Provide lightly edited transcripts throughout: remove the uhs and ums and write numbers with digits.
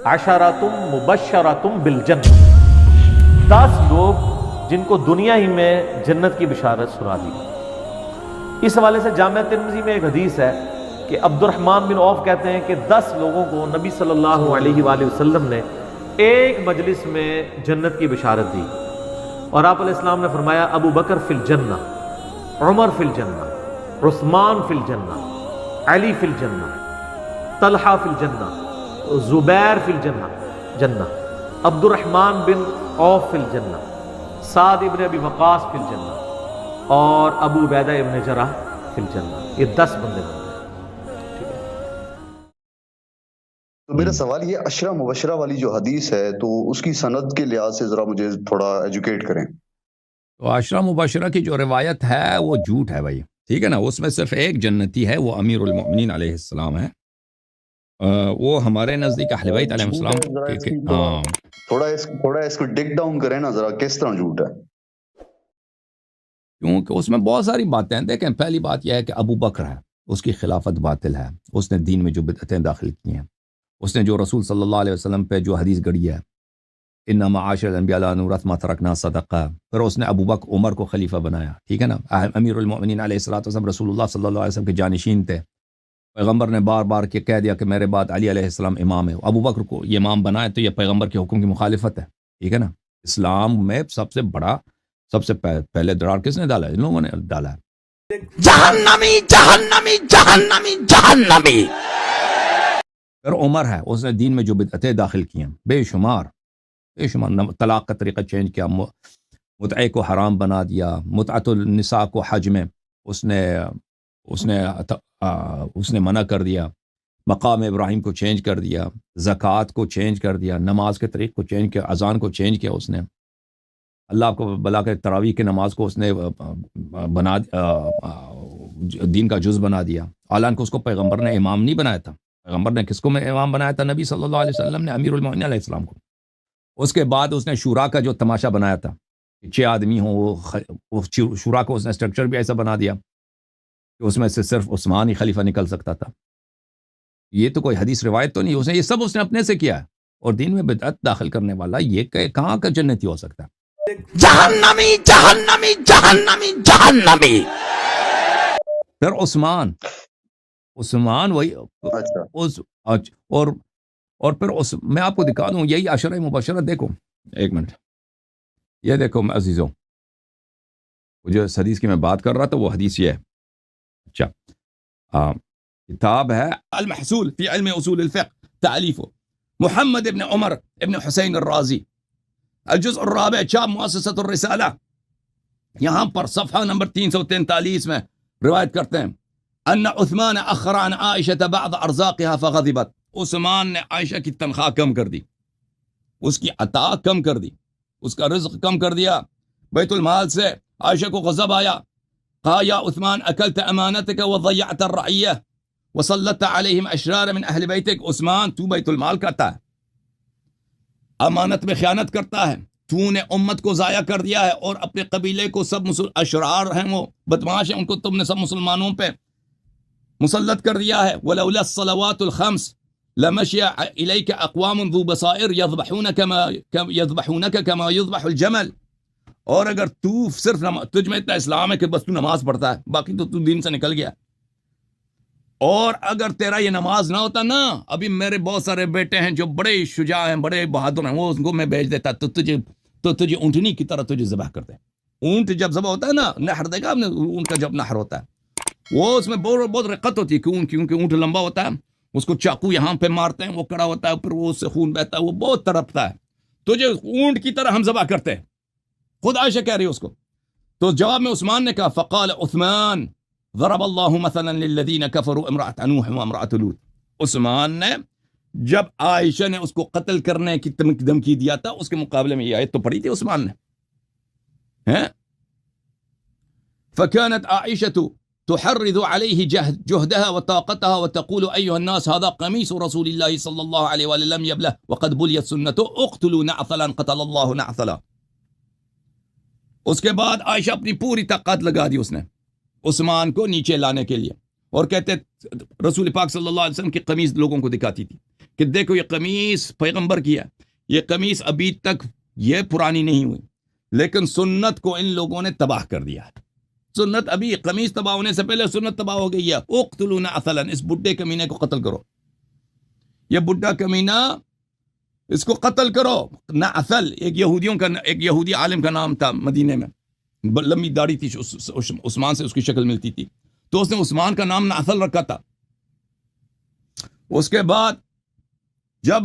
عشرۃ مبشرۃ بالجنہ، 10 لوگ جن کو دنیا ہی میں جنت کی بشارت سنا دی۔ اس حوالے سے جامعہ ترمذی میں ایک حدیث ہے کہ عبد الرحمن بن عوف کہتے ہیں کہ 10 لوگوں کو نبی صلی اللہ علیہ وآلہ وسلم نے ایک مجلس میں جنت کی بشارت دی، اور آپ علیہ السلام نے فرمایا ابو بکر فی الجنہ، عمر فی الجنہ، عثمان فی الجنہ، علی فی الجنہ، طلحہ فی الجنہ، زبیر فی الجنہ، عبد الرحمن بن عوف فی الجنہ، سعد ابن ابی وقاص فی الجنہ، اور ابو عبیدہ ابن جرح فی الجنہ۔ یہ 10 بندے بنتے ہیں۔ تو میرا سوال یہ عشرہ مبشرہ والی جو حدیث ہے تو اس کی سند کے لحاظ سے ذرا مجھے تھوڑا ایجوکیٹ کریں۔ تو عشرہ مبشرہ کی جو روایت ہے وہ جھوٹ ہے بھائی، ٹھیک ہے نا۔ اس میں صرف ایک جنتی ہے، وہ امیر المؤمنین علیہ السلام ہے۔ وہ ہمارے نزدیک اہل بیت علیہ السلام۔ ہاں تھوڑا اس کو ڈگ ڈاؤن کریں نا ذرا، کس طرح جھوٹ ہے؟ کیونکہ اس میں بہت ساری باتیں ہیں۔ دیکھیں، پہلی بات یہ ہے کہ ابو بکر ہے، اس کی خلافت باطل ہے، اس نے دین میں جو بدعتیں داخل کی ہیں، اس نے جو رسول صلی اللہ علیہ وسلم پہ جو حدیث گڑی ہے انما معاشر الانبیاء لا نورث ما ترکنا صدقہ، پھر اس نے ابو بکر عمر کو خلیفہ بنایا، ٹھیک ہے نا۔ امیر المؤمنین علیہ الصلوۃ والسلام رسول اللہ صلی اللہ علیہ وسلم کے جانشین تھے۔ پیغمبر نے بار بار کہہ دیا کہ میرے بعد علی علیہ السلام امام ہے، ابو بکر کو یہ امام بنائے تو یہ پیغمبر کے حکم کی مخالفت ہے، ٹھیک ہے نا۔ اسلام میں سب سے پہلے درار کس نے ڈالا ہے؟ ان لوگوں نے ڈالا ہے۔ جہنمی جہنمی جہنمی جہنمی۔ پھر عمر ہے، اس نے دین میں جو بدعتیں داخل کی ہیں بے شمار، طلاق کا طریقہ چینج کیا، متعے کو حرام بنا دیا، متعت النساء کو حج میں اس نے منع کر دیا، مقام ابراہیم کو چینج کر دیا، زکوٰۃ کو چینج کر دیا، نماز کے طریق کو چینج کیا، اذان کو چینج کیا، اس نے اللہ کو بلا کے تراویح کی نماز کو اس نے دین کا جز بنا دیا، حالانکہ اس کو پیغمبر نے امام نہیں بنایا تھا۔ پیغمبر نے کس کو امام بنایا تھا؟ نبی صلی اللہ علیہ وسلم نے امیر المؤمنین علیہ السلام کو۔ اس کے بعد اس نے شورا کا جو تماشا بنایا تھا کہ 6 آدمی ہوں، وہ شورا کو اس نے اسٹرکچر بھی ایسا بنا دیا کہ اس میں سے صرف عثمان ہی خلیفہ نکل سکتا تھا۔ یہ تو کوئی حدیث روایت تو نہیں، یہ سب اس نے اپنے سے کیا ہے، اور دین میں بدعت داخل کرنے والا یہ کہاں کا جنتی ہو سکتا ہے؟ جہنمی جہنمی جہنمی جہنمی۔ پھر عثمان وہی اور پھر میں آپ کو دکھا دوں یہی عشرہ مبشرہ۔ دیکھو ایک منٹ، یہ دیکھو عزیزوں، جو حدیث کی میں بات کر رہا تھا وہ حدیث یہ ہے۔ اچھا، کتاب ہے المحصول فی علم اصول الفقہ، تالیف محمد ابن عمر ابن حسین الرازی، الجزء الرابع، چھاپ مؤسسۃ الرسالہ، یہاں پر صفحہ نمبر 343 میں روایت کرتے ہیں ان عثمان اخر عن عائشہ بعض ارزاقها فغضبت، عثمان نے عائشہ کی تنخواہ کم کر دی، اس کی عطا کم کر دی، اس کا رزق کم کر دیا بیت المال سے۔ عائشہ کو غضب آیا، کہا یا عثمان اکلت امانتک وضیعت الرعیہ وسلطت علیہم اشرار من اہل بیتک، عثمان تو بیت المال کرتا ہے، امانت میں خیانت کرتا ہے، تو نے امت کو ضائع کر دیا ہے، اور اپنے قبیلے کو سب اشرار ہیں، وہ بدماش ہیں، ان کو تم نے سب مسلمانوں پہ مسلط کر دیا ہے۔ ولولا الصلوات الخمس لمشي إليك أقوام ذو بصائر يذبحونك كما يذبح الجمل، اور اگر تو صرف تجھ میں اتنا اسلام ہے کہ بس تو نماز پڑھتا ہے، باقی تو دین سے نکل گیا، اور اگر تیرا یہ نماز نہ ہوتا نا، ابھی میرے بہت سارے بیٹے ہیں جو بڑے شجاع ہیں، بڑے بہادر ہیں، وہ ان کو میں بھیج دیتا تو تجھے اونٹنی کی طرح تجھے ذبح کرتے۔ اونٹ جب ذبح ہوتا ہے نا، نحر دیکھا آپ نے اونٹ کا جب نحر ہوتا ہے، وہ اس میں بہت رقت ہوتی ہے، کیونکہ اونٹ لمبا ہوتا ہے، اس کو چاقو یہاں پہ مارتے ہیں، وہ کڑا ہوتا ہے، پھر وہ اس سے خون بہتا ہے، وہ بہت تڑپتا ہے، تجھے اونٹ کی طرح ہم ذبح کرتے ہیں، خود عائشہ کہہ رہی ہے اس کو۔ تو جواب میں عثمان نے کہا فقال عثمان ضرب اللہ مثلا للذین کفروا امرأة نوح وامرأة لوط، عثمان نے جب عائشہ نے اس کو قتل کرنے کی دھمکی دیا تھا، اس کے مقابلے میں یہ آیت تو پڑھی تھی عثمان نے۔ فكانت عائشة تحرض عليه جهدها وطاقتها وتقول أيها الناس هذا قميص رسول الله صلى الله عليه وسلم يبله وقد بليت سنته اقتلوا نعثلا قتل الله نعثلا۔ اس کے بعد عائشہ اپنی پوری طاقت لگا دی اس نے عثمان کو نیچے لانے کے لیے، اور کہتے رسول پاک صلی اللہ علیہ وسلم کی قمیض لوگوں کو دکھاتی تھی کہ دیکھو یہ قمیص پیغمبر کی ہے، یہ قمیص ابھی تک یہ پرانی نہیں ہوئی، لیکن سنت کو ان لوگوں نے تباہ کر دیا ہے۔ سنت ابھی قمیص تباہ ہونے سے پہلے سنت تباہ ہو گئی ہے۔ اقتلوا نعثلا، اس بڈھے کمینے کو قتل کرو، یہ بڈھا کمینہ اس کو قتل کرو۔ نعثل ایک یہودی عالم کا نام تھا مدینے میں، لمبی داڑھی تھی، عثمان سے اس کی شکل ملتی تھی، تو اس نے عثمان کا نام نعثل رکھا تھا۔ اس کے بعد جب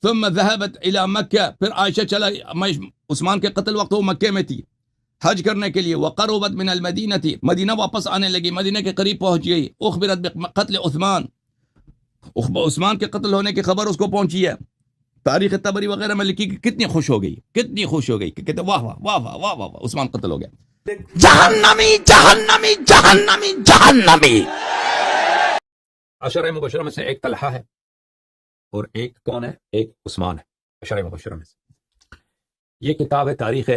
ثم ذهبت الى مکہ، پھر عائشہ چلا، عثمان کے قتل وقت وہ مکے میں تھی حج کرنے کے لیے، وقربت من المدینہ تھی، مدینہ واپس آنے لگی، مدینہ کے قریب پہنچ گئی، اخبرت بقتل عثمان کے قتل ہونے کی خبر اس کو پہنچی ہے۔ تاریخ طبری وغیرہ میں لکھی کہ کتنی خوش ہو گئی، کتنی خوش ہو گئی کہ کہتے واہ واہ واہ واہ واہ واہ عثمان قتل ہو گیا۔ جہنمی جہنمی جہنمی جہنمی۔ عشرہ مبشرہ میں سے ایک طلحہ ہے اور ایک کون ہے؟ ایک عثمان ہے، عشرہ مبشرہ میں سے۔ یہ کتاب ہے تاریخ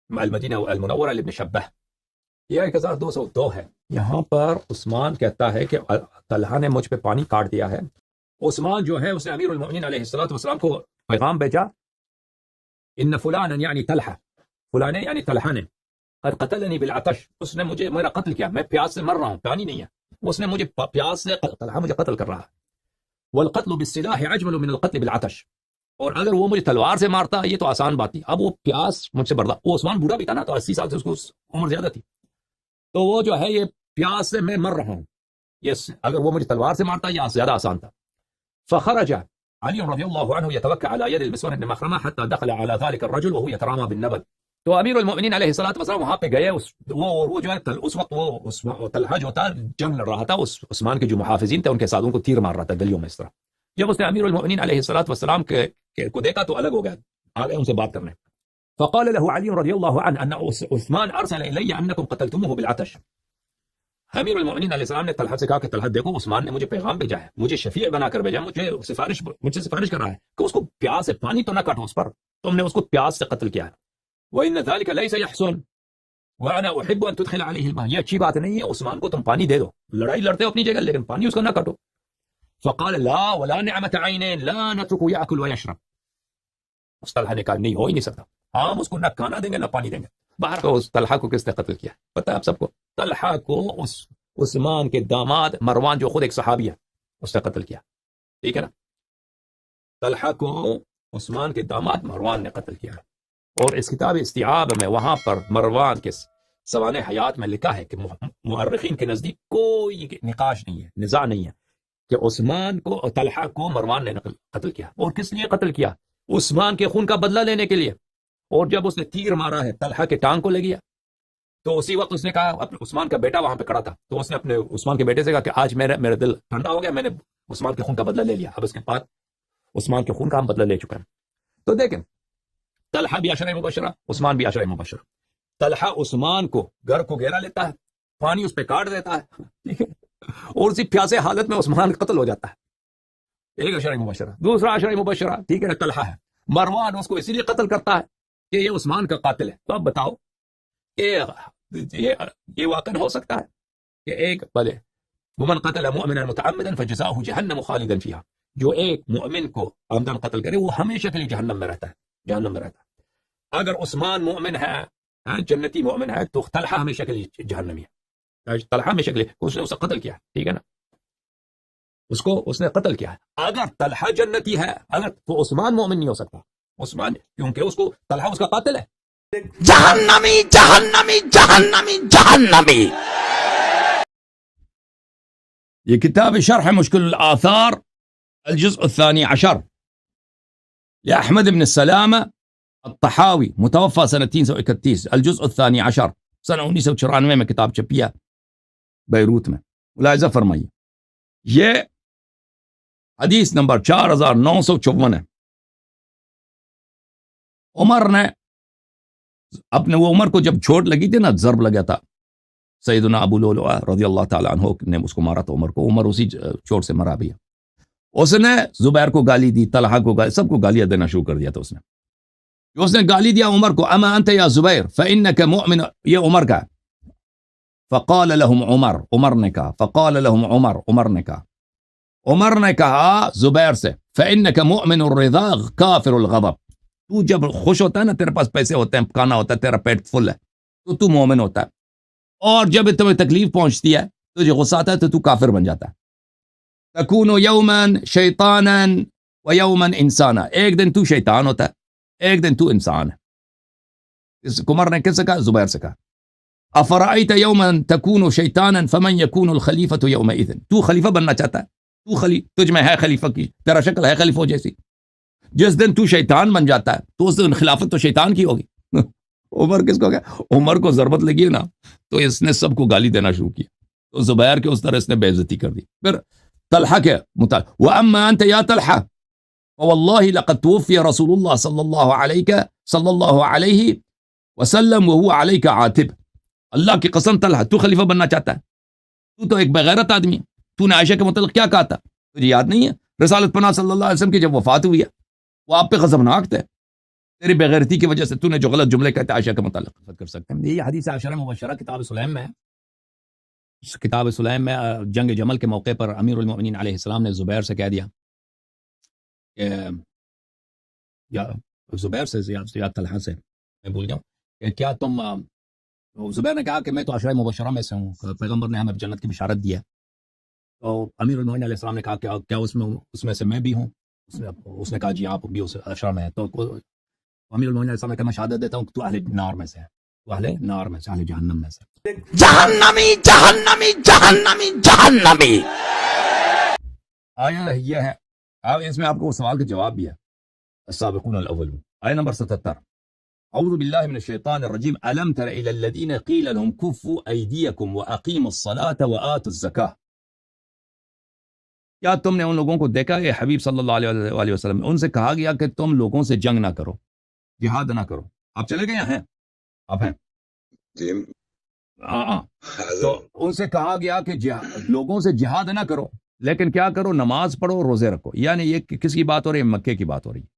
المدینہ المنورہ لابن شبہ، یہ 1202 ہے۔ یہاں پر عثمان کہتا ہے کہ طلحہ نے مجھ پہ پانی کاٹ دیا ہے۔ عثمان جو ہے اس نے امیر المؤمنین علیہ السلام کو پیغام بھیجا، ان فلانا یعنی طلحہ، فلانے یعنی طلحہ نے قد قتلنی بالعطش، اس نے مجھے میرا قتل کیا، میں پیاس سے مر رہا ہوں، پانی نہیں ہے، اس نے مجھے پیاس سے طلحہ مجھے قتل کر رہا ہے۔ والقتل بالسلاح اجمل من القتل بالعطش، اور اگر وہ مجھے تلوار سے مارتا یہ تو آسان بات تھی، اب وہ پیاس مجھ سے برداشت، وہ عثمان بوڑھا بھی تھا نا، تو 80 سال سے اس کو عمر زیادہ تھی، تو وہ جو ہے یہ پیاس سے میں مر رہا ہوں، یہ اگر وہ مجھے تلوار سے مارتا یہ زیادہ آسان تھا۔ فخرج علی رضی اللہ عنہ يتوكل على يد المسور بن مخرمہ حتى دخل على ذلك الرجل وهو يترامى بالنبل، تو امیر المؤمنین علیہ السلام وہاں پہ گئے، وہ جو ہے اس وقت وہ طلحہ جو تھا جنگ لڑ رہا تھا، اس عثمان کے جو محافظین تھے ان کے ساتھ ان کو تیر مار رہا تھا گلیوں میں اس طرح۔ جب اس نے امیر المؤمنین علیہ السلام کو دیکھا تو الگ ہو گیا، آ گئے ان سے بات کرنے۔ فقال له علي رضی اللہ عنہ ان عثمان ارسل الی انکم قتلتموه بالعطش، امیر المؤمنین علیہ السلام نے طلحہ سے کہا کہ طلحہ دیکھو عثمان نے مجھے پیغام بھیجا ہے، مجھے شفیع بنا کر بھیجا، مجھ سے سفارش کر رہا ہے کہ اس کو پیاس سے پانی تو نہ کاٹو اس پر، تم نے اس کو پیاس سے قتل کیا ہے۔ وَإِنَّ ذَلِكَ لَيْسَ يَحْسُنُ وَأَنَا أُحِبُّ أَن تُدْخِلَ عَلَيْهِ الْمَاءَ، یہ اچھی بات نہیں ہے، عثمان کو تم پانی دے دو، لڑائی لڑتے ہو اپنی جگہ لیکن پانی اس کو نہ کاٹو۔ فقال لا ولا نعمة عينين لا نتركه يأكل ويشرب، اس طلحہ نے کہا نہیں ہو ہی نہیں سکتا، ہم اس کو نہ کھانا دیں گے نہ پانی دیں گے۔ باہر تو اس طلحہ کو کس نے قتل کیا پتہ ہے آپ سب کو؟ طلحہ کو اس عثمان کے داماد مروان جو خود ایک صحابی ہے اس نے قتل کیا، ٹھیک ہے نا، طلحہ کو عثمان کے داماد مروان نے قتل کیا۔ اور اس کتاب استیعاب میں وہاں پر مروان کے سوانح حیات میں لکھا ہے کہ مورخین کے نزدیک کوئی نقاش نہیں ہے، نزاع نہیں ہے کہ عثمان کو اور طلحہ کو مروان نے قتل کیا۔ اور کس لیے قتل کیا؟ عثمان کے خون کا بدلہ لینے کے لیے۔ اور جب اس نے تیر مارا ہے طلحہ کے ٹانگ کو لے گیا، تو اسی وقت اس نے کہا، اپنے عثمان کا بیٹا وہاں پہ کھڑا تھا، تو اس نے اپنے عثمان کے بیٹے سے کہا کہ آج میرا دل ٹھنڈا ہو گیا، میں نے عثمان کے خون کا بدلہ لے لیا، اب اس کے بعد عثمان کے خون کا ہم بدلہ لے چکے ہیں۔ تو دیکھیں طلحہ بھی عشرہ مبشرہ، عثمان بھی عشرہ مبشرہ۔ طلحہ عثمان کو گھر کو گھیرا لیتا ہے، پانی اس پہ کاٹ دیتا ہے، ٹھیک ہے، اور اسی پیاسے حالت میں عثمان قتل ہو جاتا ہے۔ ایک عشرہ مبشرہ۔ دوسرا عشرہ مبشرہ ٹھیک ہے، طلحہ ہے، مروان اس کو اسی لیے قتل کرتا ہے کہ یہ عثمان کا قاتل ہے۔ تو اب بتاؤ یہ واقع ہو سکتا ہے کہ ایک بھلے ومن قتل مؤمنا متعمدا فجزاؤه جہنم خالدا فيها، جو ایک مؤمن کو عمدن قتل کرے وہ ہمیشہ کے لیے جہنم میں رہتا ہے، جہنم میں رہتا ہے۔ اگر عثمان مومن ہے، جنتی مومن ہے، تو طلحہ ہمیشہ کے لیے جہنمی ہے، طلحہ ہمیشہ کے لیے، اس نے اسے قتل کیا، ٹھیک ہے نا، اس نے قتل کیا ہے۔ اگر طلحہ جنتی ہے اگر تو عثمان مومن نہیں ہو سکتا، عثمان کیونکہ اس کو طلحہ اس کا قاتل ہے۔ جہنمی جہنمی جہنمی جہنمی۔ یہ کتاب شرح مشکل الآثار الجزء الثاني عشر لأحمد بن السلامة الطحاوی، متوفى سنة 331، الجزء الثاني عشر، سنہ 1994 میں کتاب چھپی ہے بیروت میں۔ ملاحظہ فرمائیے یہ حدیث نمبر 4954 ہے۔ عمر نے اپنے وہ عمر کو جب چوٹ لگی تھی نا، ضرب لگا تھا، سیدنا ابو لؤلؤہ رضی اللہ تعالیٰ عنہ نے اس کو مارا تھا عمر کو، عمر اسی چوٹ سے مرا بھی ہے۔ اس نے زبیر کو گالی دی، طلحہ کو گالی، سب کو گالیاں دینا شروع کر دیا تھا اس نے گالی دیا عمر کو، اما انت یا زبیر فانک مؤمن، یہ عمر کا، فقال لهم عمر نے کہا، فقال لهم عمر نے کہا، عمر نے کہا زبیر سے فإنك مؤمن الرضا کافر الغضب، تو جب خوش ہوتا ہے نا، تیرے پاس پیسے ہوتے ہیں، کھانا ہوتا ہے، تیرا پیٹ فل ہے، تو مومن ہوتا ہے، اور جب تمہیں تکلیف پہنچتی ہے، تجھے غصہ آتا ہے، تو کافر بن جاتا ہے۔ تکون یوما شیطانا و یوما انسانا، ایک دن تو شیطان ہوتا ہے، ایک دن تو انسان ہے۔ اس عمر نے کس سے کہا؟ زبیر سے کہا افرأیت یوما تکون شیطانا فمن یکون الخلیفۃ یومئذ، تو خلیفہ بننا چاہتا ہے، تجھ میں ہے خلیفہ کی، تیرا شکل ہے خلیفہ جیسی، جس دن تو شیطان بن جاتا ہے تو اس دن خلافت تو شیطان کی ہوگی۔ عمر کس کو گیا؟ عمر کو ضربت لگی نا، تو اس نے سب کو گالی دینا شروع کیا، تو زبیر کے اس طرح اس نے بے عزتی کر دی۔ پھر طلحہ کے مطابق وَأَمَّا أَنْتَ يَا طَلْحَةُ فَوَاللَّهِ لَقَدْ تُوفِيَ رَسُولُ اللَّهِ صلی اللہ علیہ وسلم وَهُوَ عَلَيْكَ عَاتِبٌ، اللہ کی قسم طلحہ تو خلیفہ بننا چاہتا ہے، تو ایک بغیرت آدمی ہے، تو نے عائشہ کے متعلق کیا کہا تھا؟ تجھے یاد نہیں ہے؟ رسالت پناہ صلی اللہ علیہ وسلم کی جب وفات ہوئی ہے، وہ آپ پہ غضبناک تھے، تیری بغیرتی کی وجہ سے تو نے جو غلط جملے کہتے عائشہ کے متعلق کر سکتے ہیں۔ یہ حدیث عشرہ مبشرہ کتاب سلیم میں ہے۔ کتاب سلیم میں جنگ جمل کے موقع پر امیر المؤمنین علیہ السلام نے زبیر سے کہہ دیا کہ یا زبیر سے یا طلحہ سے، میں بھول جاؤں، کہ کیا تم، زبیر نے کہا کہ میں تو عشرہ مبشرہ میں سے ہوں، پیغمبر نے ہمیں جنت کی بشارت دی ہے، تو امیر المؤمنین علیہ السلام نے کہا کہ کیا اس میں سے میں بھی ہوں؟ اس نے کہا جی آپ بھی اس عشرہ میں ہیں، تو امیر المؤمنین علیہ السلام نے کہا میں شہادت دیتا ہوں کہ تو اہل نار میں سے ہے، تو اہل نار میں سے، اہل جہنم میں سے۔ جہنمی جہنمی جہنمی جہنمی۔ آیا یہ ہے، اب اس میں آپ کو سوال کا جواب بھی ہے۔ السابقون الاولون، آیہ نمبر 77، اعوذ باللہ من الشیطان الرجیم، الم تر الی الذین قیل لهم کفوا ایدیکم واقیموا الصلاة وآتوا الزکاة، کیا تم نے ان لوگوں کو دیکھا کہ حبیب صلی اللہ علیہ وسلم، ان سے کہا گیا کہ تم لوگوں سے جنگ نہ کرو، جہاد نہ کرو، آپ چلے گئے ہیں، آپ ہیں تو ان سے کہا گیا کہ لوگوں سے جہاد نہ کرو، لیکن کیا کرو؟ نماز پڑھو، روزے رکھو۔ یعنی یہ کس کی بات ہو رہی ہے؟ مکے کی بات ہو رہی ہے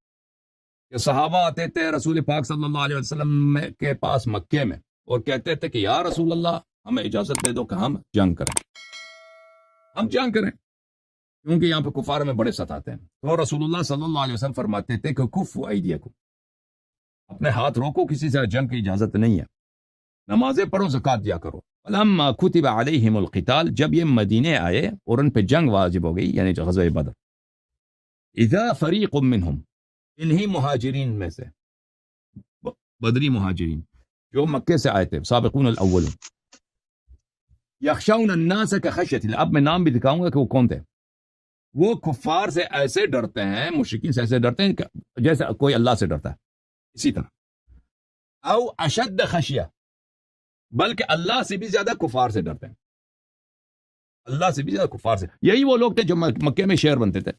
کہ صحابہ آتے تھے رسول پاک صلی اللہ علیہ وسلم کے پاس مکے میں اور کہتے تھے کہ یا رسول اللہ ہمیں اجازت دے دو کہ ہم جنگ کریں، ہم جنگ کریں، کیونکہ یہاں پہ کفار میں بڑے ستاتے ہیں۔ تو رسول اللہ صلی اللہ علیہ وسلم فرماتے تھے کہ کفوا ایدیکم، اپنے ہاتھ روکو، کسی سے جنگ کی اجازت نہیں ہے، نمازیں پڑھو، زکات دیا کرو۔ فلما کتب علیہم القتال، جب یہ مدینے آئے اور ان پہ جنگ واجب ہو گئی، یعنی غزوہ بدر، اذا فریق منہم، انہی مہاجرین میں سے، بدری مہاجرین جو مکے سے آئے تھے، سابقون الاولون، یخشون الناس کخشیۃ اللہ، اب میں نام بھی دکھاؤں گا کہ وہ کون تھے۔ وہ کفار سے ایسے ڈرتے ہیں، مشرکین سے ایسے ڈرتے ہیں کہ جیسے کوئی اللہ سے ڈرتا ہے، اسی طرح، او اشد خشیہ، بلکہ اللہ سے بھی زیادہ کفار سے ڈرتے ہیں، اللہ سے بھی زیادہ کفار سے۔ یہی وہ لوگ تھے جو مکے میں شعر بنتے تھے،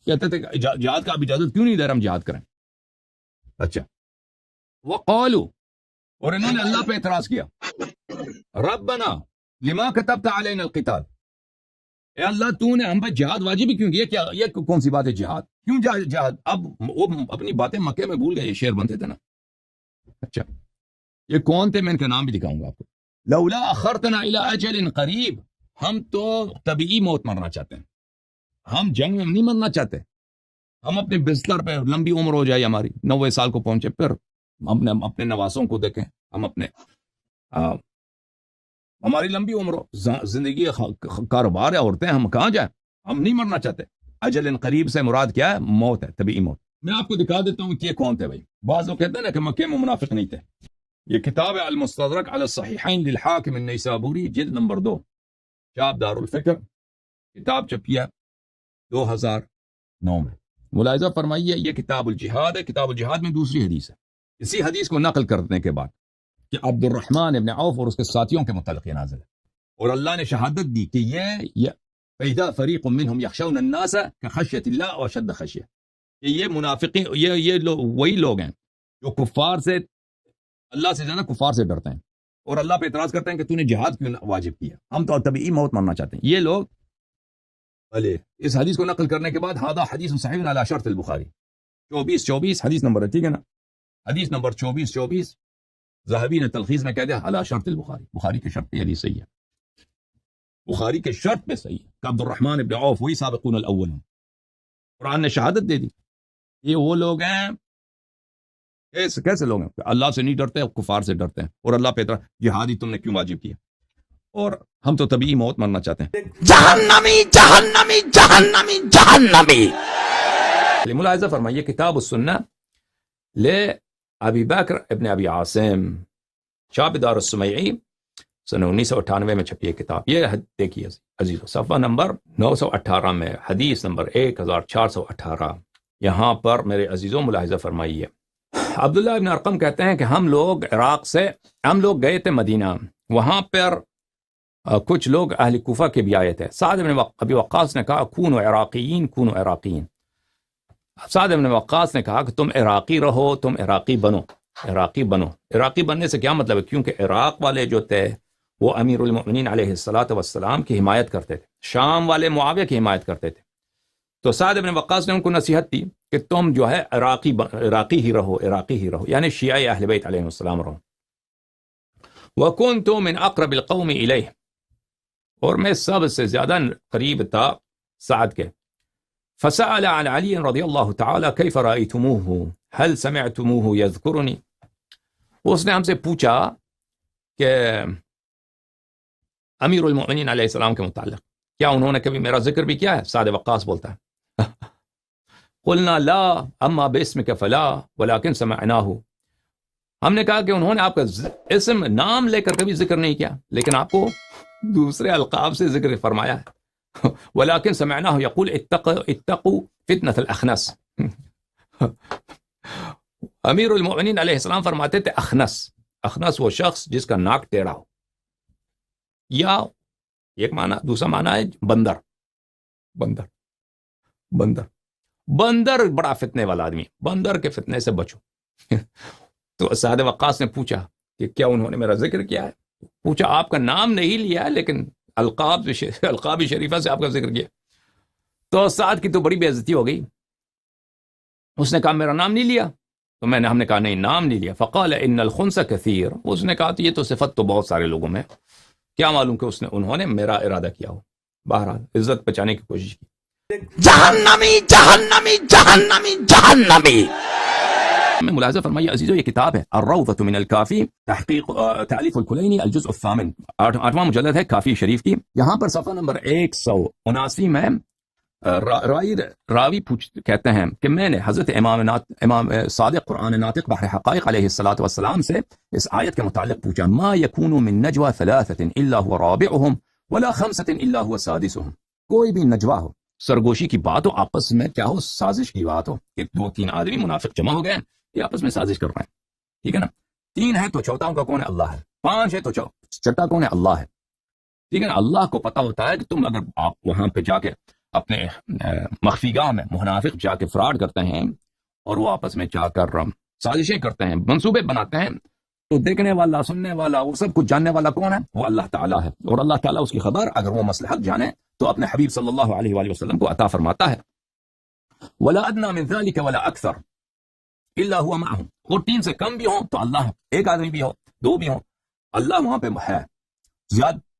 کہتے تھے کہ جہاد کا اب اجازت کیوں نہیں دے رہے، ہم جہاد کریں۔ اچھا، وقالوا، اور انہوں نے اللہ پہ اعتراض کیا، ربنا لما کتبت علینا القتال، اے اللہ تو نے ہم پہ جہاد واجب ہی کیوں کیا؟ کیا یہ کون سی بات ہے جہاد؟ کیوں جہاد؟ اب وہ اپنی باتیں مکے میں بھول گئے، یہ شعر بنتے تھے نا۔ اچھا، یہ کون تھے؟ میں ان کا نام بھی دکھاؤں گا آپ کو۔ لولا اخرتنا الی اجل قریب، ہم تو طبیعی موت مرنا چاہتے ہیں، ہم جنگ میں نہیں مرنا چاہتے، ہم اپنے بستر پہ لمبی عمر ہو جائے ہماری، 90 سال کو پہنچے، پھر ہم اپنے نواسوں کو دیکھیں، ہم اپنے ہماری لمبی عمر ہو، زندگی کاروبار ہے، عورتیں، ہم کہاں جائیں، ہم نہیں مرنا چاہتے۔ اجل قریب سے مراد کیا ہے؟ موت ہے، طبیعی موت۔ میں آپ کو دکھا دیتا ہوں کہ یہ کون تھے بھائی۔ بعض لوگ کہتے ہیں نا کہ مکے میں منافق نہیں تھے۔ یہ کتاب ہے المستدرک علی الصحیحین للحاکم النیسابوری، جلد نمبر 2، چاپ دار الفکر، کتاب چھپی ہے 2009 میں۔ ملاحظہ فرمائیے، یہ کتاب الجہاد ہے، کتاب الجہاد میں دوسری حدیث ہے۔ اسی حدیث کو نقل کرنے کے بعد کہ عبد الرحمن ابن عوف اور اس کے ساتھیوں کے متعلق یہ نازل ہے، اور اللہ نے شہادت دی کہ یہ فَإِذَا فَرِيقٌ مِّنْهُمْ يَخْشَوْنَ النَّاسَ كَخَشْيَةِ اللَّهِ وَأَشَدَّ خَشْيَةً، کہ یہ منافقین، یہ وہی لوگ ہیں جو کفار سے، اللہ سے زیادہ کفار سے ڈرتے ہیں اور اللہ پہ اعتراض کرتے ہیں کہ تو نے جہاد کیوں واجب کیا، ہم تو طبیعی موت مرنا چاہتے ہیں۔ یہ لوگ اس حدیث کو نقل کرنے کے بعد ھذا حدیث صحیح علی شرط البخاری، 24 حدیث نمبر ہے، ٹھیک ہے نا، حدیث نمبر 24 ذہبی نے تلخیص میں کہہ دیا علی شرط البخاری، بخاری کی شرط یہ حدیث صحیح ہے۔ بخاری کے شرط پہ صحیح ہے کہ عبد الرحمن ابن عوف وہی سابقون الاول ہیں. قرآن نے شہادت دے دی. یہ وہ لوگ ہیں کیسے لوگ ہیں اللہ سے نہیں ڈرتے کفار سے ڈرتے ہیں, اور اللہ پہ جہاد ہی تم نے کیوں واجب کیا, اور ہم تو طبیعی موت مرنا چاہتے ہیں. جہنمی جہنمی جہنمی جہنمی. ملاحظہ فرمائیے کتاب السنہ لے ابی بکر ابن ابی عاصم شاب دار السمیعی سن 1998 میں چھپی ہے کتاب. یہ دیکھیے عزیز صفحہ نمبر 918 میں حدیث نمبر 1418. یہاں پر میرے عزیزوں ملاحظہ فرمائیے. عبداللہ ابن ارقم کہتے ہیں کہ ہم لوگ گئے تھے مدینہ, وہاں پر کچھ لوگ اہل کوفہ کے بھی آئے تھے. سعد بن ابی وقاص نے کہا کونوا عراقیین کونوا عراقیین. سعد بن وقاص نے کہا کہ تم عراقی رہو, تم عراقی بنو. عراقی بننے سے کیا مطلب ہے, کیونکہ عراق والے جو تھے وہ امیر المؤمنین علیہ الصلوۃ والسلام کی حمایت کرتے تھے, شام والے معاویہ کی حمایت کرتے تھے. تو سعد بن وقاص نے ان کو نصیحت دی کہ تم جو ہے عراقی ہی رہو, یعنی شیعہ اہل بیت علیہ السلام رہو. وَكُنْتُ مِنْ أَقْرَبِ الْقَوْمِ إِلَيْهِ, اور میں سب سے زیادہ قریب تھا سعد کے. فسأل عن علي رضی اللہ تعالی كيف رأيتموه هل سمعتموه يذكرني. اس نے ہم سے پوچھا کہ امیر المؤمنین علیہ السلام کے متعلق کیا انہوں نے کبھی میرا ذکر بھی کیا ہے. سعد وقاص بولتا ہے قلنا لا اما باسمك فلا ولكن سمعناه. ہم نے کہا کہ انہوں نے آپ کا اسم نام لے کر کبھی ذکر نہیں کیا, لیکن آپ کو دوسرے القاب سے ذکر فرمایا ہے. ولكن سمعناه يقول اتقوا فتنة الاخنس. امیر المؤمنین علیہ السلام فرماتے تھے اخنس وہ شخص جس کا ناک ٹیڑھا ہو, یا ایک معنی, دوسرا معنی ہے بندر بڑا فتنے والا آدمی, بندر کے فتنے سے بچو. تو سعد وقاص نے پوچھا کہ کیا انہوں نے میرا ذکر کیا ہے. پوچھا آپ کا نام نہیں لیا ہے لیکن القاب شریفہ سے آپ کا ذکر کیا. تو سعد کی تو بڑی بے عزتی ہو گئی. اس نے کہا میرا نام نہیں لیا. تو ہم نے کہا نہیں نام نہیں لیا. فقال ان الخنس کثیر. اس نے کہا تو یہ تو صفت تو بہت سارے لوگوں میں, کیا معلوم کہ انہوں نے میرا ارادہ کیا ہو. بہرحال عزت بچانے کی کوشش کی. جہنمی جہنمی جہنمی جہنمی. میں ملاحظہ فرمائیے عزیزو, یہ کتاب ہے الروضۃ من الکافی تحقیق تالیف الکلینی الجزء الثامن, 8واں مجلد ہے کافی شریف کی. یہاں پر صفحہ نمبر 179 میں راوی کہتے ہیں کہ میں نے حضرت امام صادق قرآن ناطق بحر حقائق علیہ الصلوۃ والسلام سے اس آیت کے متعلق پوچھا. ما یکون من نجوى ثلاثة الا هو رابعهم ولا خمسة الا هو سادسهم. کوئی بھی نجوا ہو, سرگوشی کی بات ہو, آپس میں کیا ہو, سازش کی بات ہو کہ 2-3 آدمی منافق جمع ہو گئے, یہ آپس میں سازش کر رہے ہیں, ٹھیک ہے نا. 3 ہے تو چوتھا کا کون ہے, اللہ ہے. 5 ہے تو چھٹا کون ہے, اللہ ہے, ٹھیک ہے نا. اللہ کو پتا ہوتا ہے کہ تم اگر آپ وہاں پہ جا کے اپنے مخفی گاہ میں منافق جا کے فراڈ کرتے ہیں اور وہ آپس میں جا کر سازشیں کرتے ہیں, منصوبے بناتے ہیں, تو دیکھنے والا, سننے والا اور سب کچھ جاننے والا کون ہے, وہ اللہ تعالیٰ ہے. اور اللہ تعالیٰ اس کی خبر اگر وہ مصلحت جانے تو اپنے حبیب صلی اللہ علیہ وآلہ وسلم کو عطا فرماتا ہے. ولا ادنى من ذلك ولا اکثر الا هو معهم. اور 3 سے کم بھی ہوں تو اللہ ہے, 1 آدمی بھی ہو, 2 بھی ہوں, اللہ وہاں پہ ہے.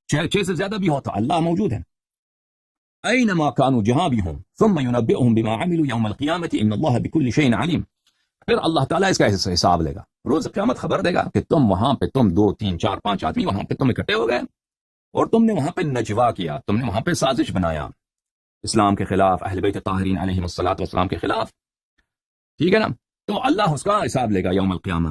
6 سے زیادہ بھی ہو تو اللہ موجود ہے. اینما كانوا جہاں بھی ہوں ثم ينبئهم بما عملوا يوم القيامة ان الله بكل شيء عليم. پھر اللہ تعالیٰ اس کا حساب لے گا, روز قیامت خبر دے گا کہ تم وہاں پہ 2 3 4 5 آدمی وہاں پہ تم اکٹھے ہو گئے اور تم نے وہاں پہ نجوا کیا, تم نے وہاں پہ سازش بنایا اسلام کے خلاف, اہل بیت طاہرین علیہم الصلوۃ والسلام کے خلاف, ٹھیک ہے نا. تو اللہ اس کا حساب لے گا یوم القیامہ.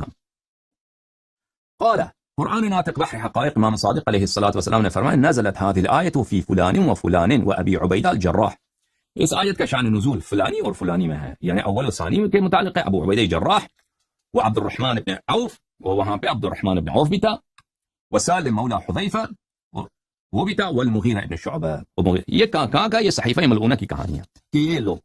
قال قرآن ناطق بحر حقائق امام صادق علیہ الصلوۃ والسلام نے فرمایا نزلت هذه الآية في فلان وفلان وأبي عبيدة الجراح. اس آیت کا شان نزول فلانی اور فلانی میں ہے, یعنی اول و ثانی کے متعلق ہے. ابو عبیدہ جراح و عبد الرحمن بن عوف, وہاں پہ عبد الرحمن بن عوف بھی تھا, وسالم مولا حذیفہ وہ بھی تھا, والمغیرہ بن شعبہ. یہ کہاں کا, یہ صحیفہ ملعونہ کی کہانی ہے کہ یہ لوگ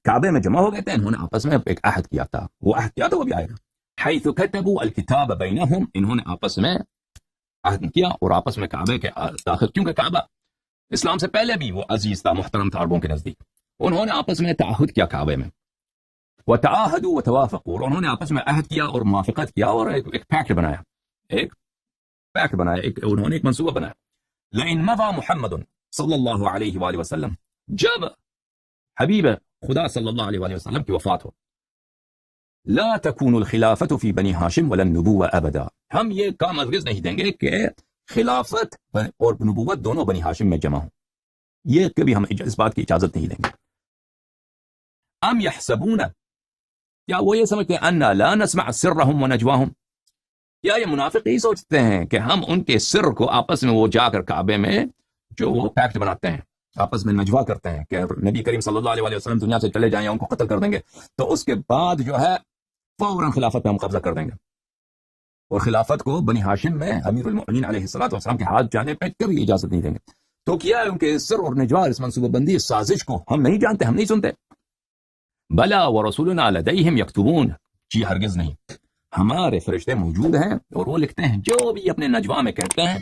کعبے میں جمع ہو گئے تھے, انہوں نے آپس میں ایک عہد کیا تھا, وہ عہد کیا تھا وہ بھی آئے گا. حیث کتبوا الکتاب بینہم, انہوں نے آپس میں عہد کیا اور آپس میں کعبے کے داخل, کیونکہ کعبہ اسلام سے پہلے بھی وہ عزیز تھا, محترم تھا عربوں کے نزدیک. انہوں نے آپس میں تعہد کیا کعبے میں, وتعاہدوا وتوافقوا, اور انہوں نے آپس میں عہد کیا اور موافقت کیا اور ایک پیکٹ بنایا, انہوں نے ایک منصوبہ بنایا. لئن مضى محمد صلی اللہ علیہ وآلہ وسلم، جب حبیب خدا صلی اللہ علیہ وآلہ وسلم کی وفات ہو، لا تكون الخلافت فی بنی ہاشم ولا النبوة ابدا، ہم یہ کام ہرگز نہیں دیں گے کہ خلافت اور نبوت دونوں بنی ہاشم میں جمع ہوں، یہ کبھی ہم اس بات کی اجازت نہیں دیں گے۔ ام یحسبون، کیا وہ یہ سمجھتے ہیں انا لا نسمع سرهم ونجواهم، یا یہ منافق ہی سوچتے ہیں کہ ہم ان کے سر کو آپس میں وہ جا کر کعبے میں جو وہ پیکٹ بناتے ہیں، آپس میں نجوا کرتے ہیں کہ نبی کریم صلی اللہ علیہ وسلم دنیا سے چلے جائیں یا ان کو قتل کر دیں گے تو اس کے بعد جو ہے فوراً خلافت پہ ہم قبضہ کر دیں گے، اور خلافت کو بنی ہاشم میں امیر المؤمنین علیہ السلام کے ہاتھ جانے پہ کبھی اجازت نہیں دیں گے۔ تو کیا ہے ان کے سر اور نجوا، اس منصوبہ بندی، اس سازش کو ہم نہیں جانتے، ہم نہیں سنتے؟ بلا ورسولنا لدیہم یکتبون، جی ہرگز نہیں، ہمارے فرشتے موجود ہیں اور وہ لکھتے ہیں جو بھی اپنے نجوا میں کہتے ہیں۔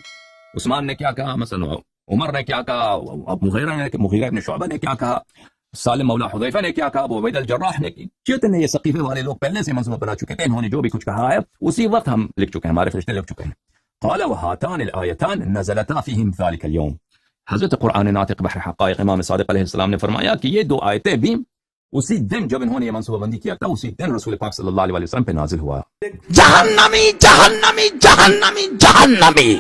عثمان نے کیا کہا، مثلا عمر نے کیا کہا، مغیرہ ابن شعبہ نے کیا کہا، سالم مولا حذیفہ نے کیا کہا، ابو عبید الجراح نے کی، جتنے یہ سقیفے والے لوگ پہلے سے منصوبہ بنا چکے تھے، انہوں نے جو بھی کچھ کہا ہے اسی وقت ہم لکھ چکے ہیں، ہمارے فرشتے لکھ چکے ہیں۔ قال وهاتان الآیتان نزلتا فیہم ذلک اليوم، حضرت قرآن ناطق بحر حقائق امام صادق علیہ السلام نے فرمایا کہ یہ دو آیتیں بھی اسی دن جب انہوں نے یہ منصوبہ بندی کیا تھا، اسی دن رسول پاک صلی اللہ علیہ وسلم پہ نازل ہوا۔ جہنمی جہنمی جہنمی جہنمی